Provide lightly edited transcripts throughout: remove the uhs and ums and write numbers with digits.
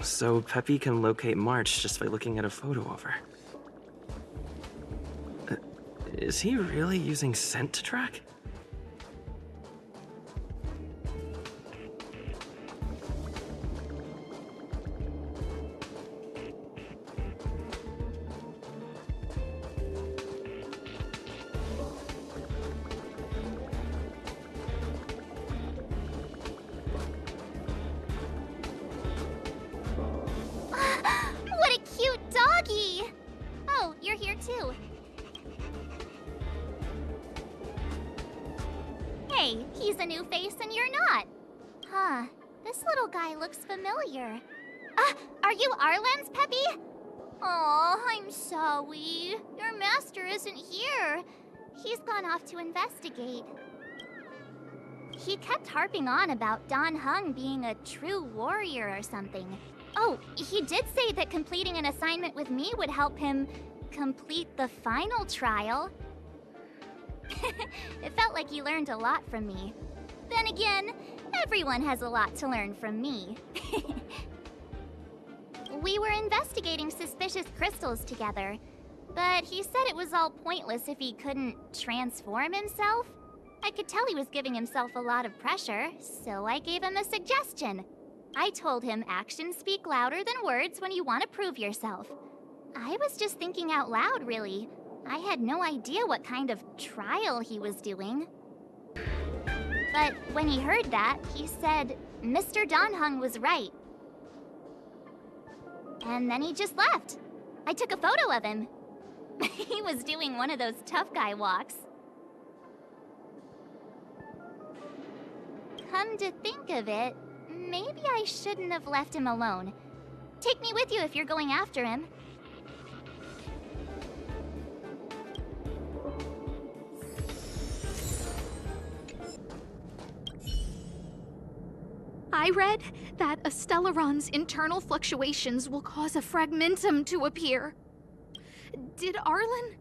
so Peppy can locate March just by looking at a photo of her. Is he really using scent to track? What a cute doggy! Oh, you're here too. Hey, he's a new face and you're not. Huh, this little guy looks familiar. Are you Arlen's Peppy? Aw, I'm sorry. Your master isn't here. He's gone off to investigate. He kept harping on about Dan Heng being a true warrior or something. Oh, he did say that completing an assignment with me would help him complete the final trial. It felt like he learned a lot from me. Then again, everyone has a lot to learn from me. We were investigating suspicious crystals together, but he said it was all pointless if he couldn't transform himself. I could tell he was giving himself a lot of pressure, so I gave him a suggestion. I told him actions speak louder than words when you want to prove yourself. I was just thinking out loud, really. I had no idea what kind of trial he was doing. But when he heard that, he said Mr. Dan Heng was right. And then he just left. I took a photo of him. He was doing one of those tough guy walks. Come to think of it, maybe I shouldn't have left him alone. Take me with you if you're going after him. I read that a Stellaron's internal fluctuations will cause a fragmentum to appear. Did Arlen?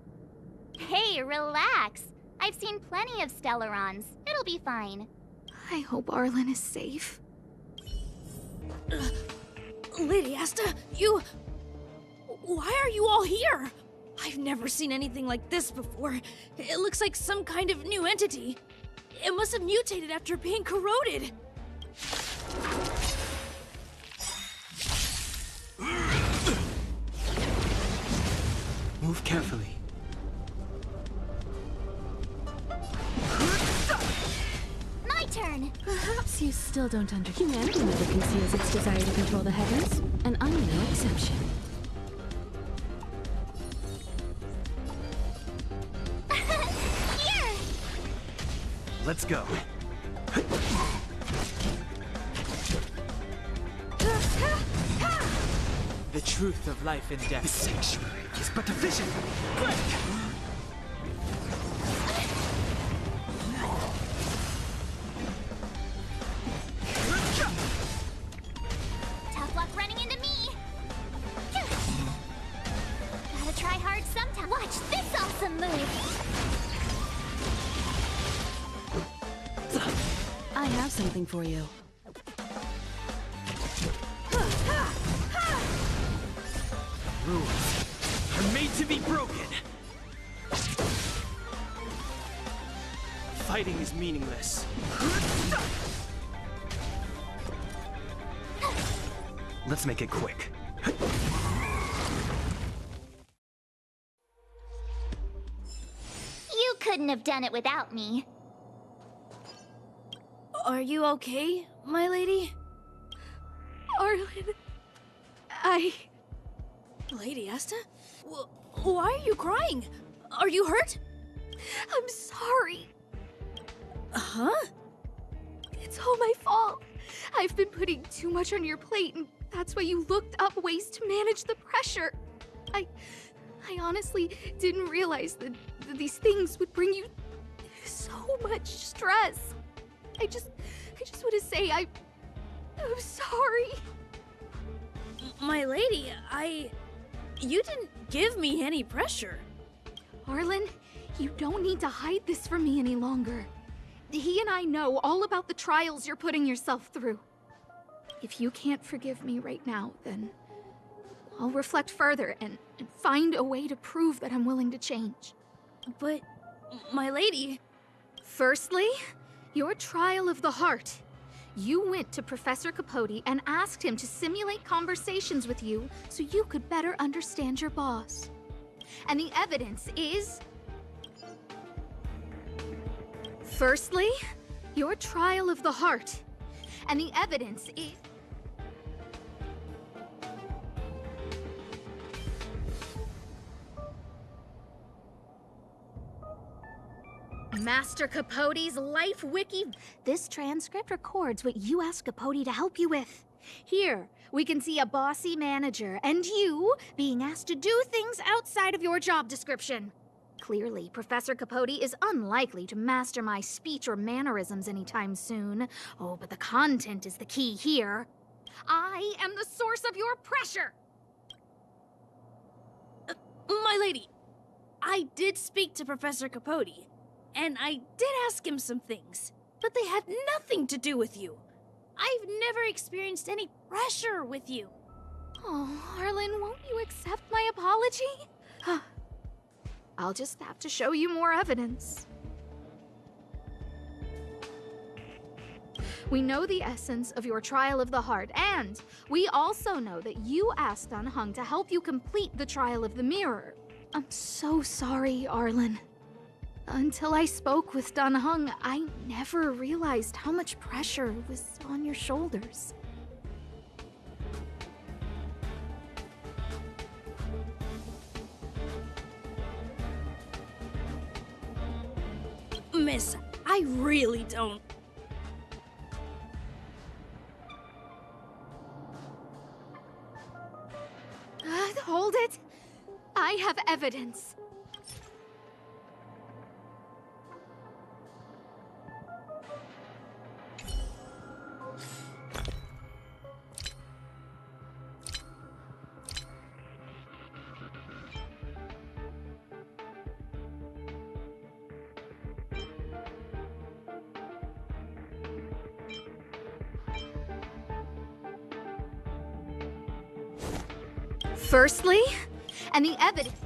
Hey, relax. I've seen plenty of Stellarons. It'll be fine. I hope Arlen is safe. Lady Asta, you... Why are you all here? I've never seen anything like this before. It looks like some kind of new entity. It must have mutated after being corroded. Move carefully. My turn! Perhaps you still don't understand. Humanity never conceals its desire to control the heavens, and I'm no exception. Here! Let's go. The truth of life and death. The sanctuary is but a vision. Tough luck running into me! Gotta try hard sometime. Watch this awesome move! I have something for you. Rules are made to be broken. Fighting is meaningless. Let's make it quick. You couldn't have done it without me. Are you okay, my lady? Arlen... Lady Asta? Why are you crying? Are you hurt? I'm sorry. Huh? It's all my fault. I've been putting too much on your plate, and that's why you looked up ways to manage the pressure. I honestly didn't realize that these things would bring you so much stress. I just want to say I'm sorry. My lady, You didn't give me any pressure. Arlen, you don't need to hide this from me any longer. He and I know all about the trials you're putting yourself through. If you can't forgive me right now, then I'll reflect further and find a way to prove that I'm willing to change. But, my lady... Firstly, your trial of the heart. You went to Professor Capote and asked him to simulate conversations with you so you could better understand your boss. And the evidence is... Firstly, your trial of the heart. And the evidence is... Master Capote's Life Wiki. This transcript records what you asked Capote to help you with. Here, we can see a bossy manager and you being asked to do things outside of your job description. Clearly, Professor Capote is unlikely to master my speech or mannerisms anytime soon. Oh, but the content is the key here. I am the source of your pressure! My lady, I did speak to Professor Capote, and I did ask him some things, but they had nothing to do with you. I've never experienced any pressure with you. Oh, Arlen, won't you accept my apology? I'll just have to show you more evidence. We know the essence of your trial of the heart, and we also know that you asked Dunhung to help you complete the trial of the mirror. I'm so sorry, Arlen. Until I spoke with Dunhung, I never realized how much pressure was on your shoulders. Miss, I really don't... Hold it! I have evidence. Firstly, and the evidence...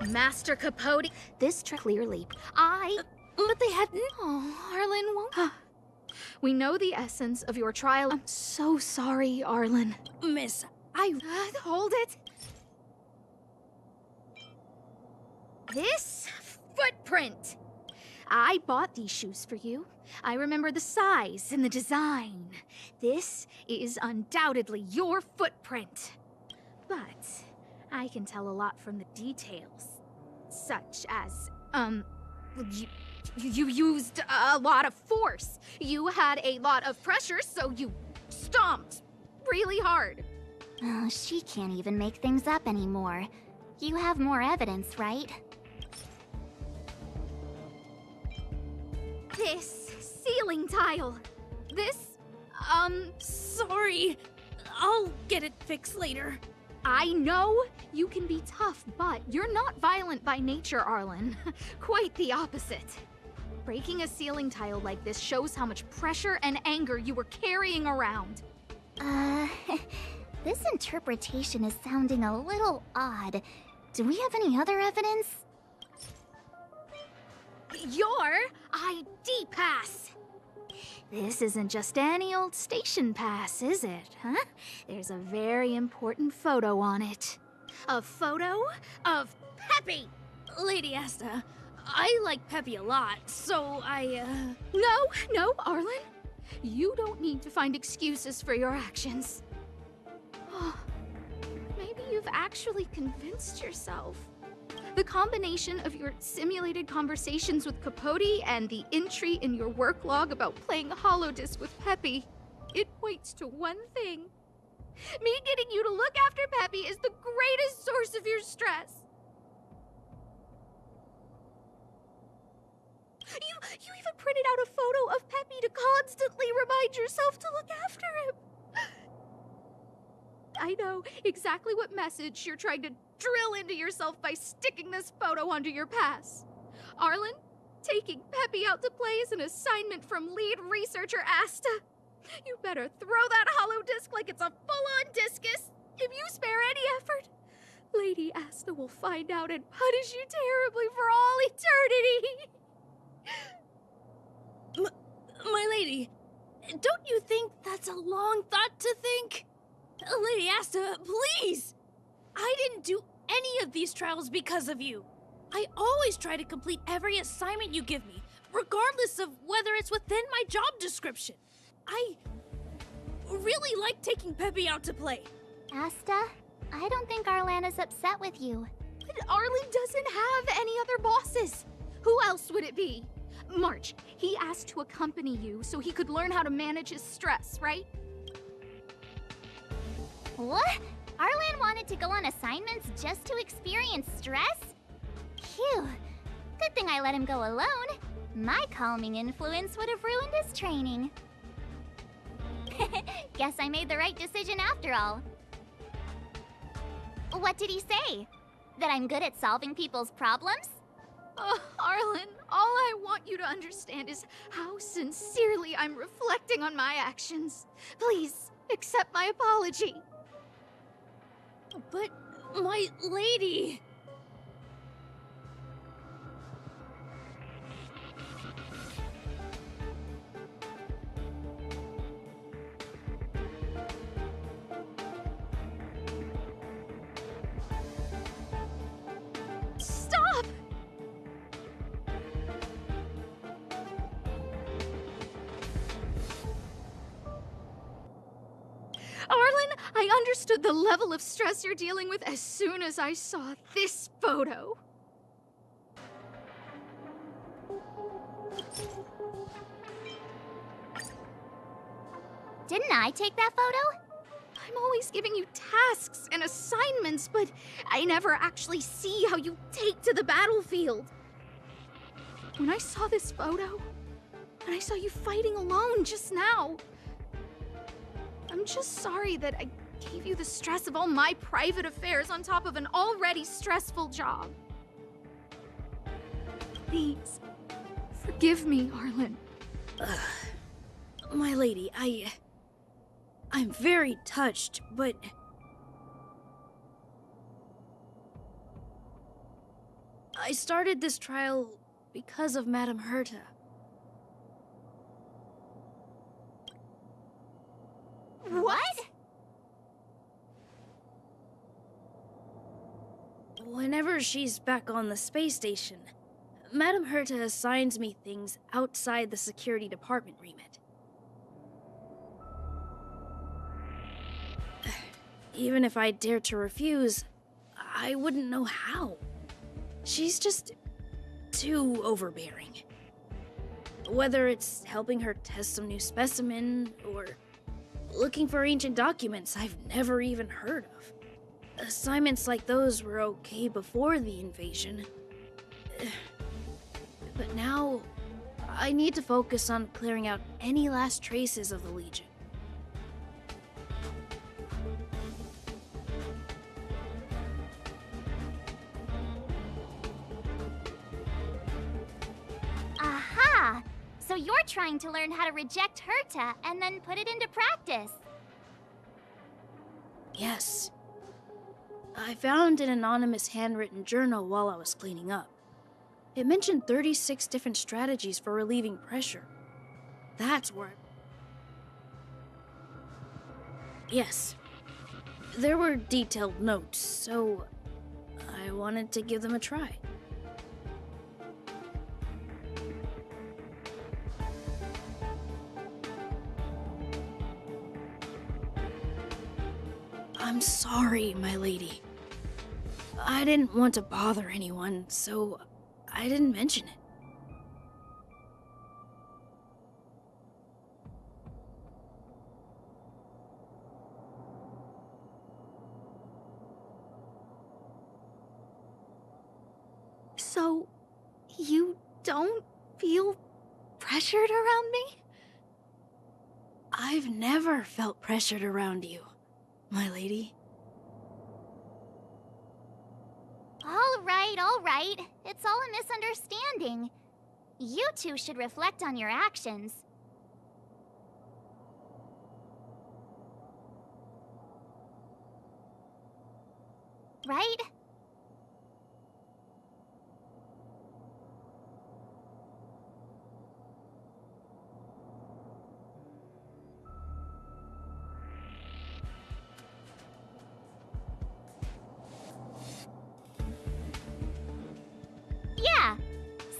Master Capote... This clearly... But they had... Oh, Arlen won't... We know the essence of your trial... I'm so sorry, Arlen. Miss, Hold it! This footprint! I bought these shoes for you. I remember the size and the design. This is undoubtedly your footprint. But I can tell a lot from the details. Such as, you used a lot of force. You had a lot of pressure, so you stomped really hard. Oh, she can't even make things up anymore. You have more evidence, right? This ceiling tile. This, sorry. I'll get it fixed later. I know you can be tough, but you're not violent by nature, Arlen. Quite the opposite. Breaking a ceiling tile like this shows how much pressure and anger you were carrying around. This interpretation is sounding a little odd. Do we have any other evidence? Your ID pass! This isn't just any old station pass, is it, huh? There's a very important photo on it. A photo of Peppy! Lady Asta, I like Peppy a lot, so No, Arlen. You don't need to find excuses for your actions. Maybe you've actually convinced yourself. The combination of your simulated conversations with Capote and the entry in your work log about playing Holodisc with Peppy, it points to one thing. Me getting you to look after Peppy is the greatest source of your stress. You even printed out a photo of Peppy to constantly remind yourself to look after him. I know exactly what message you're trying to drill into yourself by sticking this photo onto your pass. Arlen, Taking Peppy out to play is an assignment from lead researcher Asta. You better throw that hollow disc like it's a full-on discus. If you spare any effort, Lady Asta will find out and punish you terribly for all eternity. My lady, don't you think that's a long thought to think? Lady Asta, please! I didn't do any of these trials because of you. I always try to complete every assignment you give me, regardless of whether it's within my job description. I really like taking Peppy out to play. Asta, I don't think Arlan is upset with you. But Arlen doesn't have any other bosses. Who else would it be? March, he asked to accompany you so he could learn how to manage his stress, right? What? Arlan wanted to go on assignments just to experience stress? Phew. Good thing I let him go alone. My calming influence would have ruined his training. Guess I made the right decision after all. What did he say? That I'm good at solving people's problems? Oh, Arlen, all I want you to understand is how sincerely I'm reflecting on my actions. Please, accept my apology. But, my lady... Stop! Arlen, I understood the level of stress you're dealing with as soon as I saw this photo. Didn't I take that photo? I'm always giving you tasks and assignments, but I never actually see how you take to the battlefield. When I saw this photo, and I saw you fighting alone just now, I'm just sorry that I gave you the stress of all my private affairs on top of an already stressful job. Please, forgive me, Arlen. My lady, I'm very touched, but... I started this trial because of Madame Herta. What? Whenever she's back on the space station, Madame Herta assigns me things outside the security department remit. Even if I dared to refuse, I wouldn't know how. She's just too overbearing. Whether it's helping her test some new specimen, or looking for ancient documents I've never even heard of. Assignments like those were okay before the invasion. But now, I need to focus on clearing out any last traces of the Legion. Aha! So you're trying to learn how to reject Herta and then put it into practice. Yes. I found an anonymous handwritten journal while I was cleaning up. It mentioned 36 different strategies for relieving pressure. That's where... Yes. There were detailed notes, so I wanted to give them a try. I'm sorry, my lady. I didn't want to bother anyone, so I didn't mention it. So, you don't feel pressured around me? I've never felt pressured around you, my lady. All right, all right. It's all a misunderstanding. You two should reflect on your actions. Right? Yeah.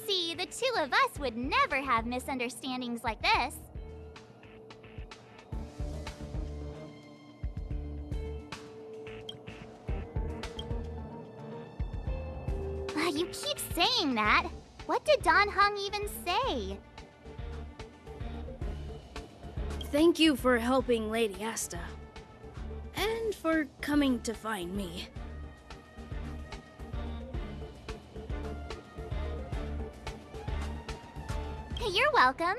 See, the two of us would never have misunderstandings like this. You keep saying that. What did Don Hung even say? Thank you for helping Lady Asta. And for coming to find me. You're welcome.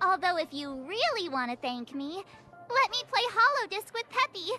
Although if you really want to thank me, let me play Hollow Disc with Peppy.